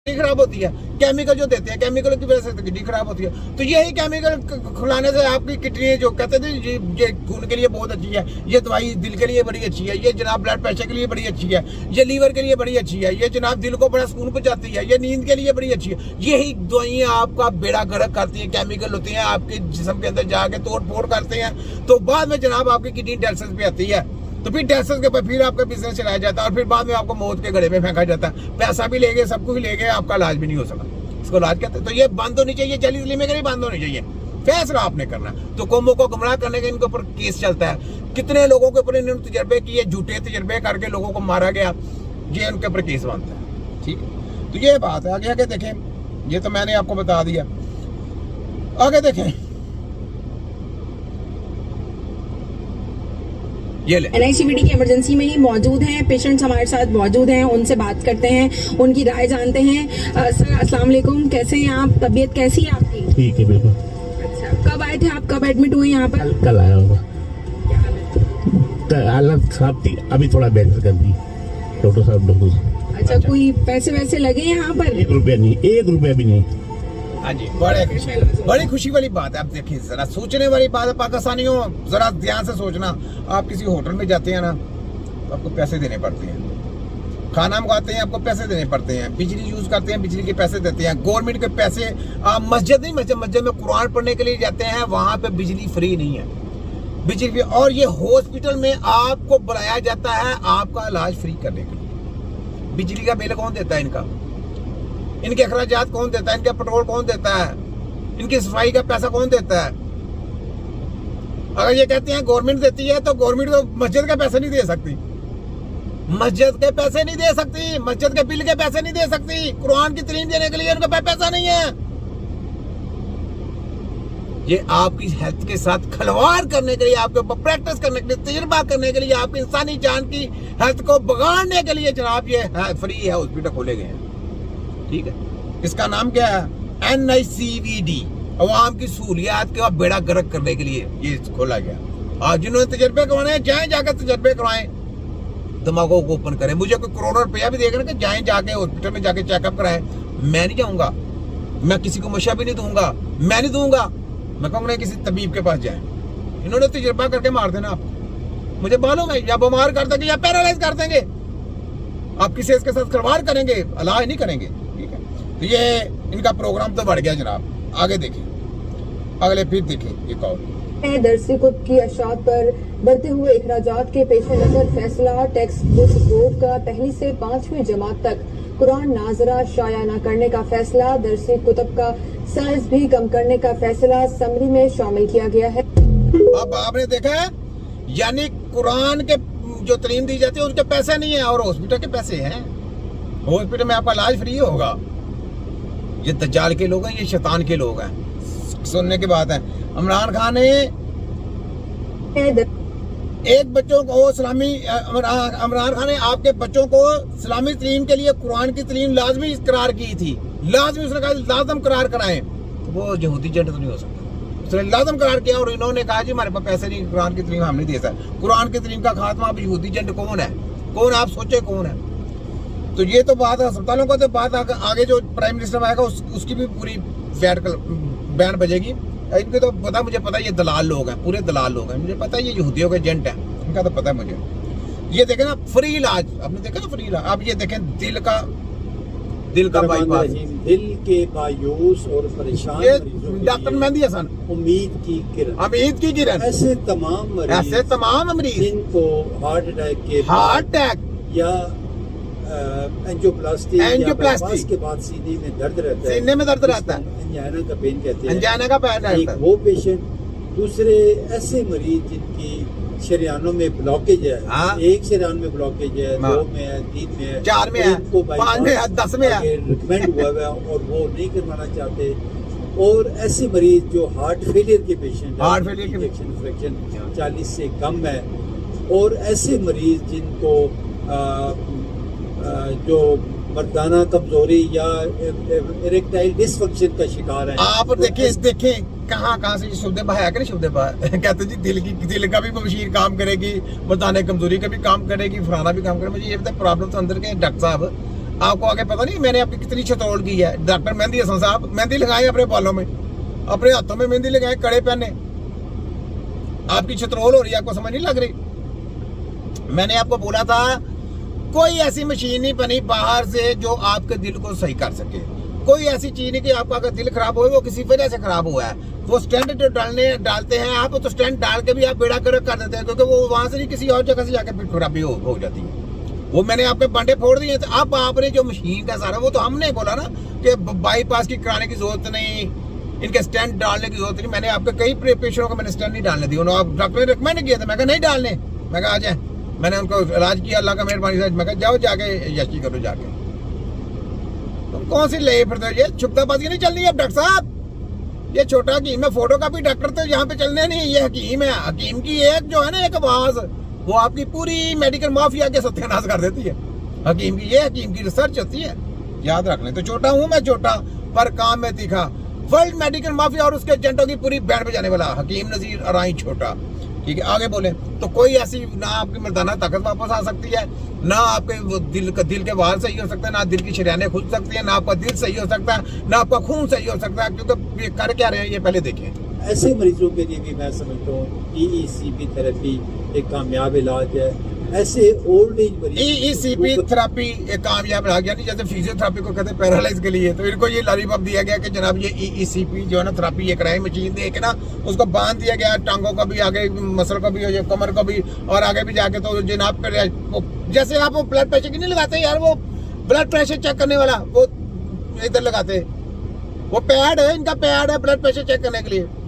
खराब होती है। केमिकल जो देते हैं, केमिकल की वजह से किडनी खराब होती है। तो यही केमिकल खिलाने से आपकी किडनी जो कहते थे ये खून के लिए बहुत अच्छी है, ये दवाई दिल के लिए बड़ी अच्छी है, ये जनाब ब्लड प्रेशर के लिए बड़ी अच्छी है, ये लीवर के लिए बड़ी अच्छी है, ये जनाब दिल को बड़ा सुकून पहुंचाती है, ये नींद के लिए बड़ी अच्छी है। यही दवाइयाँ आपका बेड़ा गर्क करती हैं, केमिकल होती हैं, आपके जिस्म के अंदर जाके तोड़ फोड़ करते हैं। तो बाद में जनाब आपकी किडनी डायलिसिस पे आती है। तो फिर डायलिसिस के बाद फिर आपका बिजनेस चलाया जाता है और फिर बाद में आपको मौत के घड़े में फेंका जाता है। पैसा भी ले गए, सब कुछ ले गए, आपका इलाज भी नहीं हो सका। इसको इलाज कहते हैं। तो ये बंद होनी चाहिए, जली दिल्ली में नहीं बंद होनी चाहिए। फैसला आपने करना। तो कौमों को गुमराह करने के इनके ऊपर केस चलता है। कितने लोगों के ऊपर इन्होंने तजर्बे किए, झूठे तजर्बे करके लोगों को मारा गया, ये उनके ऊपर केस बनता है। ठीक है, तो ये बात है। आगे आगे देखें, ये तो मैंने आपको बता दिया। आगे देखें, NICVD की इमरजेंसी में ही मौजूद हैं पेशेंट्स, हमारे साथ मौजूद हैं, उनसे बात करते हैं, उनकी राय जानते हैं। सर अस्सलाम वालेकुम, कैसे हैं आप? तबीयत कैसी है आपकी? ठीक है बिल्कुल। अच्छा, कब आए थे आप? कब एडमिट हुए यहाँ पर? कल आया हूँ। हालत खराब थी, अभी थोड़ा बेहतर कर दी डॉक्टर साहब। अच्छा, कोई पैसे वैसे लगे यहाँ पर? 1 रुपया नहीं, 1 रुपया भी नहीं। हाँ जी, बड़ी खुशी वाली बात है। आप देखिए, जरा सोचने वाली बात है पाकिस्तानियों, जरा ध्यान से सोचना। आप किसी होटल में जाते हैं ना, तो आपको पैसे देने पड़ते हैं। खाना मंगाते हैं, आपको पैसे देने पड़ते हैं। बिजली यूज करते हैं, बिजली के पैसे देते हैं। गवर्नमेंट के पैसे। आप मस्जिद में कुरान पढ़ने के लिए जाते हैं, वहां पे बिजली फ्री नहीं है, बिजली। और ये हॉस्पिटल में आपको बुलाया जाता है आपका इलाज फ्री करने के लिए। बिजली का बिल कौन देता है इनका? इनके अखराजात कौन देता है? इनके पेट्रोल कौन देता है? इनकी सफाई का पैसा कौन देता है? अगर ये कहते हैं गवर्नमेंट देती है, तो गवर्नमेंट तो मस्जिद के पैसे नहीं दे सकती, मस्जिद के पैसे नहीं दे सकती, मस्जिद के बिल के पैसे नहीं दे सकती। कुरान की तालीम देने के लिए उनके पास पैसा नहीं है। ये आपकी हेल्थ के साथ खिलवाड़ करने के लिए, आपके ऊपर प्रैक्टिस करने के लिए, तजुर्बा करने के लिए, आपकी इंसानी जान की हेल्थ को बिगाड़ने के लिए जनाब ये फ्री है हॉस्पिटल खोले गए हैं। ठीक है, इसका नाम क्या है? NICVD, अवाम की सहूलियात का बेड़ा गर्क करने के लिए ये खोला गया। और जिन्होंने तजर्बे करवाने हैं, जाएं जाकर तजर्बे करवाएं, दिमागों को ओपन करें। मुझे कोई करोड़ों रुपया भी देगा कि जाएं जाके हॉस्पिटल में जाके चेकअप कराएं, मैं नहीं जाऊंगा। मैं किसी को मशा भी नहीं दूंगा, मैं नहीं दूंगा। मैं कहूँगा किसी तबीब के पास जाएं। इन्होंने तजर्बा करके मार देना आपको। मुझे मालूम है, या बीमार कर देंगे या पैरालाइज कर देंगे। आप किसी इसके साथ खिलवाड़ करेंगे, इलाज नहीं करेंगे। ठीक है, तो ये इनका प्रोग्राम तो बढ़ गया जनाब। आगे देखिए, अगले फिर देखिए एक और दरसी कुतुब की अशात पर बढ़ते हुए अखराजात के पेश नजर फैसला टेक्स्ट बुक बोर्ड का 1ली से 5वीं जमात तक कुरान नाजरा शाया न करने का फैसला। दरसी कुतुब का साइज भी कम करने का फैसला समरी में शामिल किया गया है। अब आपने देखा है, यानी कुरान के जो तालीम दी जाती है उसके पैसे नहीं है और हॉस्पिटल के पैसे हैं। हॉस्पिटल में आपका इलाज फ्री होगा। ये दज्जाल के लोग हैं, ये शैतान के लोग हैं। सुनने की बात है, इमरान खान ने एक बच्चों को इस्लामी, इमरान खान ने आपके बच्चों को इस्लामी तालीम के लिए कुरान की तालीम लाजमी करार की थी। लाजमी उसने कहा लाजम करार कराएं, तो वो यहूदी जंट तो नहीं हो सकता। उसने लाजम करार किया और इन्होंने कहा जी हमारे पास पैसे नहीं, कुरान की तालीम हम नहीं दे सकते। कुरान की तालीम का खात्मा अब यहूदी जंट कौन है? कौन आप सोचे कौन है? तो ये तो बात है अस्पतालों का। तो बात आगे जो प्राइम मिनिस्टर आएगा उसकी भी पूरी बैन बजेगी। इनके तो पता, मुझे पता ये दलाल लोग हैं, पूरे दलाल लोग हैं। मुझे पता है ये यहूदियों के एजेंट हैं, इनका तो पता है मुझे। ये देखें ना, फ्री इलाज आपने देखा ना, फ्री इलाज। अब ये देखें दिल का बाईपास, दिल के मायूस और परेशान डॉक्टर मेहंदी हसन, उम्मीद की किरण, ऐसे तमाम मरीज जिनको हार्ट अटैक या एंजियोप्लास्टी के बाद सीने में दर्द रहता है, एंजाइना का पेन कहते हैं, एंजाइना का पेन रहता है। वो पेशेंट, दूसरे ऐसे मरीज जिनकी शरियानों में ब्लॉकेज है। हाँ? एक शरियान में ब्लॉकेज है, 2 में है, 3 में है, 4 में है, 5 में है, 10 में है, रिकमेंड हुआ है और वो नहीं करवाना चाहते। और ऐसे मरीज जो हार्ट फेलियर के पेशेंट, हार्ट फेलियर के इंजेक्शन फ्रैक्शन 40 से कम है, और ऐसे मरीज जिनको जो मर्दाना कमजोरी या इरेक्टाइल डिसफंक्शन का शिकार है। आप देखें कहाँ से शुद्ध है कि शुद्ध कहते जी दिल का भी मशीन काम करेगी, मर्दाना कमजोरी का भी काम करेगी, फलाना भी काम करेगी। मुझे ये बताए प्रॉब्लम तो अंदर के डॉक्टर साहब, आपको आगे पता नहीं मैंने आपकी कितनी छतौड़ की है। डॉक्टर मेहंदी हसन साहब मेहंदी लगाए अपने बालों में, अपने हाथों में मेहंदी लगाए, कड़े पहने, आपकी छतरोल हो रही है, आपको समझ नहीं लग रही। मैंने आपको बोला था कोई ऐसी मशीन नहीं बनी बाहर से जो आपके दिल को सही कर सके। कोई ऐसी चीज नहीं कि आपका अगर दिल खराब हो वो किसी वजह से खराब हुआ है। वो स्टैंड जो डालते हैं आप, तो स्टैंड डाल के भी आप बेड़ा कर देते हैं, क्योंकि वो वहां से नहीं किसी और जगह से जाके फिर खराबी हो जाती है। वो मैंने आपके बांडे फोड़ दिए थे। अब आपने जो मशीन का सारा, वो तो हमने बोला ना कि बाईपास की कराने की जरूरत नहीं, इनके स्टैंड डालने की जरूरत नहीं। मैंने आपके कई पेशेंटों को मैंने स्टैंड नहीं डालने दिए, उन्होंने डॉक्टर ने रिकमेंड किया था, मैं कहा नहीं डालने, मैं कहा आ जाए। मैंने उनको इलाज किया अल्लाह का मेहरबानी से, मैं कहा जाओ जाके यशी करो जाके। तुम कौन सी ले फिरते हो? ये छुपताबाजी नहीं चलनी है अब डॉक्टर साहब। ये छोटा हकीम है, फोटो का भी डॉक्टर तो यहाँ पे चलने नहीं, ये हकीम है। हकीम की एक जो है ना एक आवाज, वो आपकी पूरी मेडिकल माफिया के सत्यानाश कर देती है। हकीम की ये हकीम की रिसर्च होती है, याद रख लें। तो छोटा हूं मैं, छोटा पर काम में तीखा। वर्ल्ड मेडिकल माफिया और उसके एजेंटों की पूरी बैंड बजाने वाला हकीम नजीर अराई छोटा। ठीक है, आगे बोले तो कोई ऐसी ना आपकी मर्दाना ताकत वापस आ सकती है, ना आपके वो दिल के वाल सही हो सकता है, ना दिल की शरियानें खुल सकती है, ना आपका दिल सही हो सकता है, ना आपका खून सही हो सकता है। क्योंकि ये कर क्या रहे हैं ये पहले देखें। ऐसे मरीजों के लिए भी मैं समझता हूँ EECP थेरेपी एक कामयाब इलाज है। ऐसे ओल्ड एज मरीज EECP थेरेपी एक कामयाब इलाज, यानी जैसे फिजियोथेरेपी को कहते हैं पैरालाइज के लिए, तो इनको ये लॉलीपॉप दिया गया कि जनाब ये EECP जो है ना थेरेपी, ये कराई मशीन दे के ना उसको बांध दिया गया, टांगों को भी आगे, मसल को भी, कमर को भी, और आगे भी जाके तो जनाब जैसे आप वो ब्लड प्रेशर की नहीं लगाते यार, वो ब्लड प्रेशर चेक करने वाला वो इधर लगाते, वो पैड है, इनका पैड है ब्लड प्रेशर चेक करने के लिए।